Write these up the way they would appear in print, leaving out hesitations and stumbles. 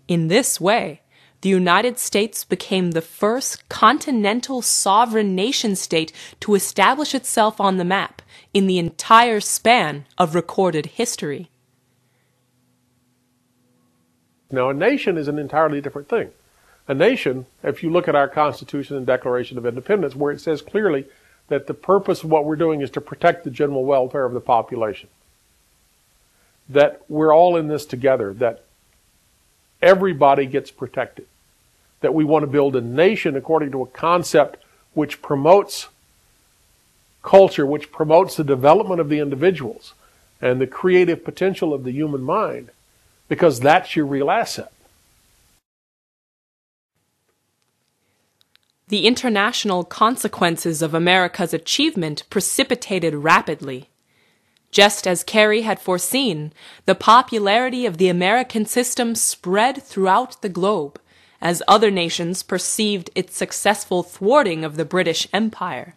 In this way, the United States became the first continental sovereign nation-state to establish itself on the map in the entire span of recorded history. Now, a nation is an entirely different thing. A nation, if you look at our Constitution and Declaration of Independence, where it says clearly that the purpose of what we're doing is to protect the general welfare of the population, that we're all in this together, that everybody gets protected, that we want to build a nation according to a concept which promotes culture, which promotes the development of the individuals and the creative potential of the human mind, because that's your real asset. The international consequences of America's achievement precipitated rapidly. Just as Carey had foreseen, the popularity of the American system spread throughout the globe as other nations perceived its successful thwarting of the British Empire.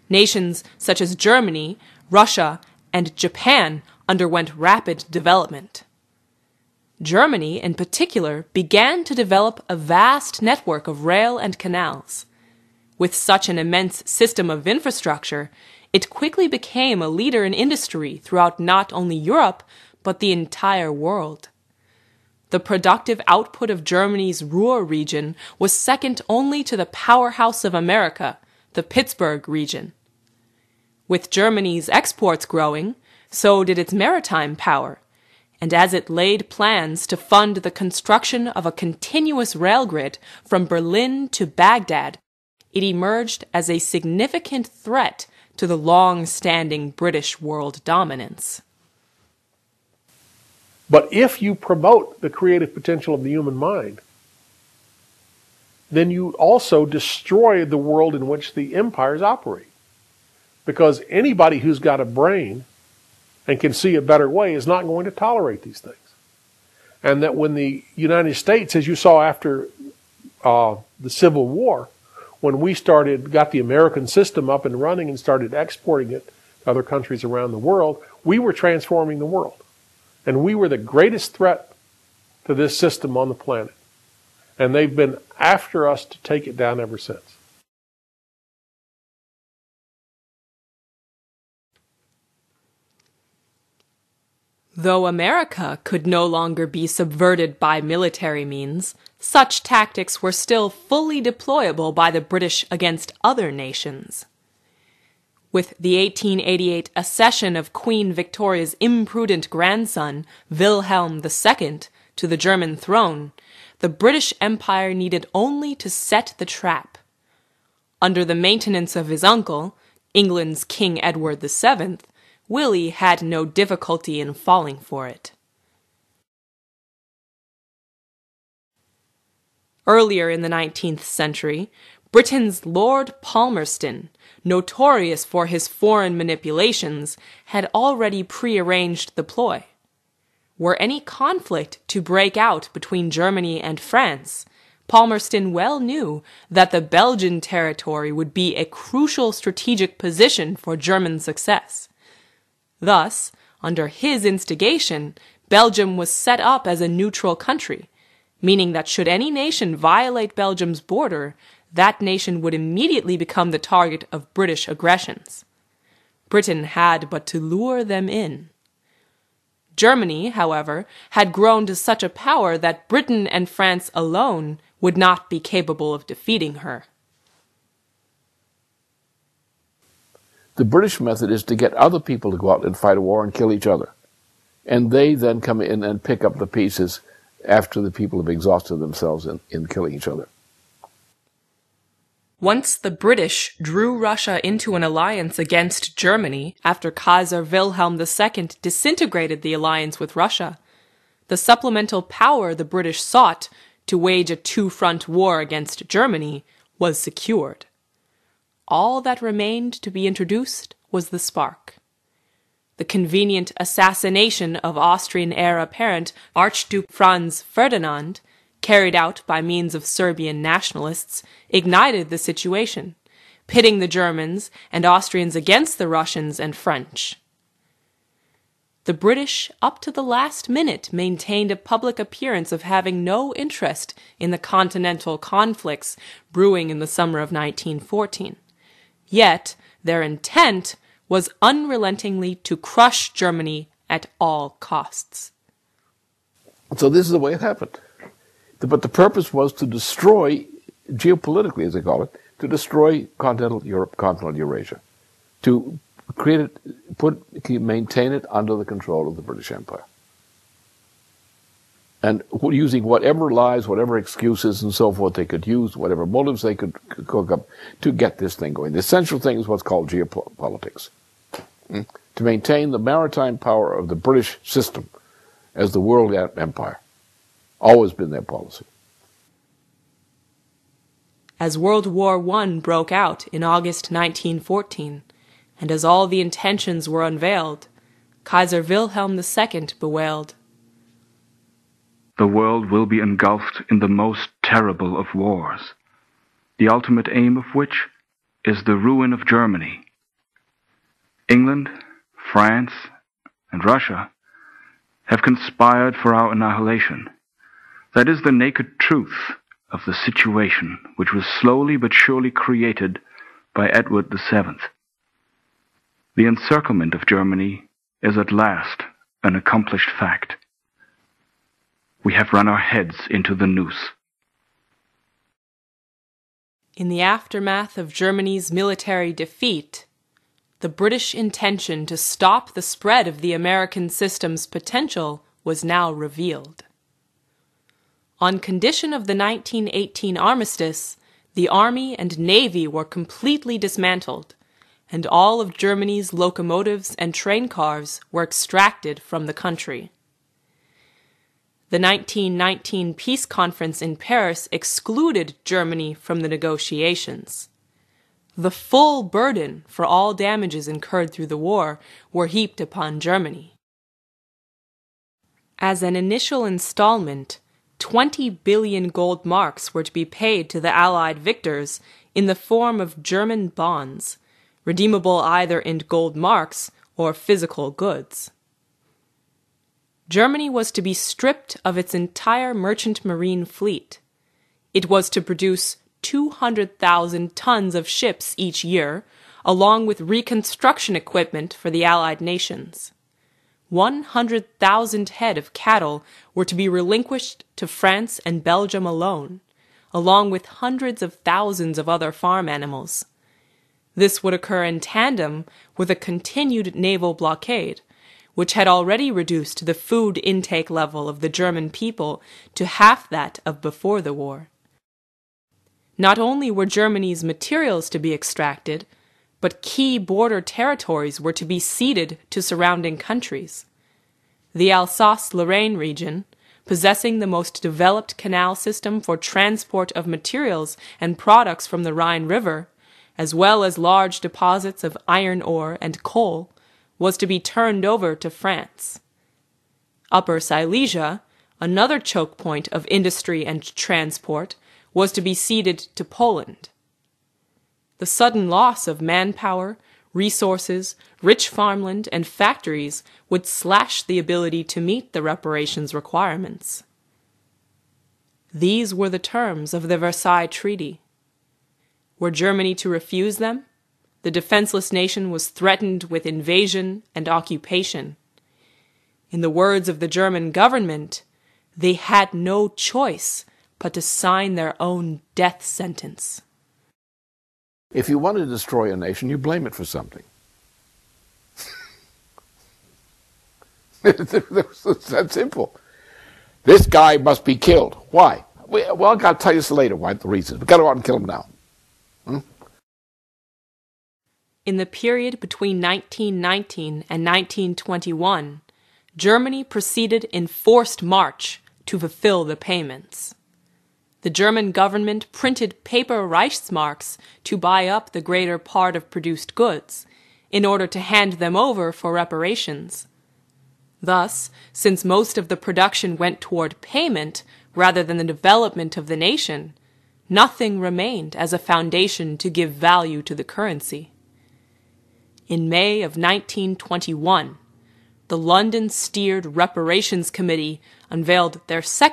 Nations such as Germany, Russia, and Japan underwent rapid development. Germany, in particular, began to develop a vast network of rail and canals. With such an immense system of infrastructure, it quickly became a leader in industry throughout not only Europe, but the entire world. The productive output of Germany's Ruhr region was second only to the powerhouse of America, the Pittsburgh region. With Germany's exports growing, so did its maritime power, and as it laid plans to fund the construction of a continuous rail grid from Berlin to Baghdad, it emerged as a significant threat to the long-standing British world dominance. But if you promote the creative potential of the human mind, then you also destroy the world in which the empires operate. Because anybody who's got a brain and can see a better way is not going to tolerate these things. And that when the United States, as you saw after the Civil War, when we got the American system up and running and started exporting it to other countries around the world, we were transforming the world. And we were the greatest threat to this system on the planet. And they've been after us to take it down ever since. Though America could no longer be subverted by military means, such tactics were still fully deployable by the British against other nations. With the 1888 accession of Queen Victoria's imprudent grandson, Wilhelm II, to the German throne, the British Empire needed only to set the trap. Under the maintenance of his uncle, England's King Edward VII, Willie had no difficulty in falling for it. Earlier in the 19th century, Britain's Lord Palmerston, notorious for his foreign manipulations, had already prearranged the ploy. Were any conflict to break out between Germany and France, Palmerston well knew that the Belgian territory would be a crucial strategic position for German success. Thus, under his instigation, Belgium was set up as a neutral country, meaning that should any nation violate Belgium's border, that nation would immediately become the target of British aggressions. Britain had but to lure them in. Germany, however, had grown to such a power that Britain and France alone would not be capable of defeating her. The British method is to get other people to go out and fight a war and kill each other. And they then come in and pick up the pieces after the people have exhausted themselves in killing each other. Once the British drew Russia into an alliance against Germany after Kaiser Wilhelm II disintegrated the alliance with Russia, the supplemental power the British sought to wage a two-front war against Germany was secured. All that remained to be introduced was the spark. The convenient assassination of Austrian heir apparent Archduke Franz Ferdinand, carried out by means of Serbian nationalists, ignited the situation, pitting the Germans and Austrians against the Russians and French. The British, up to the last minute, maintained a public appearance of having no interest in the continental conflicts brewing in the summer of 1914. Yet, their intent was unrelentingly to crush Germany at all costs. So this is the way it happened. But the purpose was to destroy, geopolitically as they call it, to destroy continental Europe, continental Eurasia, to create it, maintain it under the control of the British Empire. And using whatever lies, whatever excuses and so forth they could use, whatever motives they could cook up to get this thing going. The essential thing is what's called geopolitics. To maintain the maritime power of the British system as the world empire. Always been their policy. As World War I broke out in August 1914, and as all the intentions were unveiled, Kaiser Wilhelm II bewailed, "The world will be engulfed in the most terrible of wars, the ultimate aim of which is the ruin of Germany. England, France, and Russia have conspired for our annihilation. That is the naked truth of the situation which was slowly but surely created by Edward VII. The encirclement of Germany is at last an accomplished fact. We have run our heads into the noose." In the aftermath of Germany's military defeat, the British intention to stop the spread of the American system's potential was now revealed. On condition of the 1918 armistice, the Army and Navy were completely dismantled, and all of Germany's locomotives and train cars were extracted from the country. The 1919 peace conference in Paris excluded Germany from the negotiations. The full burden for all damages incurred through the war were heaped upon Germany. As an initial installment, 20 billion gold marks were to be paid to the Allied victors in the form of German bonds, redeemable either in gold marks or physical goods. Germany was to be stripped of its entire merchant marine fleet. It was to produce 200,000 tons of ships each year, along with reconstruction equipment for the Allied nations. 100,000 head of cattle were to be relinquished to France and Belgium alone, along with hundreds of thousands of other farm animals. This would occur in tandem with a continued naval blockade, which had already reduced the food intake level of the German people to half that of before the war. Not only were Germany's materials to be extracted, but key border territories were to be ceded to surrounding countries. The Alsace-Lorraine region, possessing the most developed canal system for transport of materials and products from the Rhine River, as well as large deposits of iron ore and coal, was to be turned over to France. Upper Silesia, another choke point of industry and transport, was to be ceded to Poland. The sudden loss of manpower, resources, rich farmland, and factories would slash the ability to meet the reparations requirements. These were the terms of the Versailles Treaty. Were Germany to refuse them, the defenseless nation was threatened with invasion and occupation. In the words of the German government, they had no choice but to sign their own death sentence. If you want to destroy a nation, you blame it for something. It's that simple. This guy must be killed. Why? Well, I've got to tell you this later why the reasons. We've got to go out and kill him now. In the period between 1919 and 1921, Germany proceeded in forced march to fulfill the payments. The German government printed paper Reichsmarks to buy up the greater part of produced goods, in order to hand them over for reparations. Thus, since most of the production went toward payment rather than the development of the nation, nothing remained as a foundation to give value to the currency. In May of 1921, the London-steered Reparations Committee unveiled their second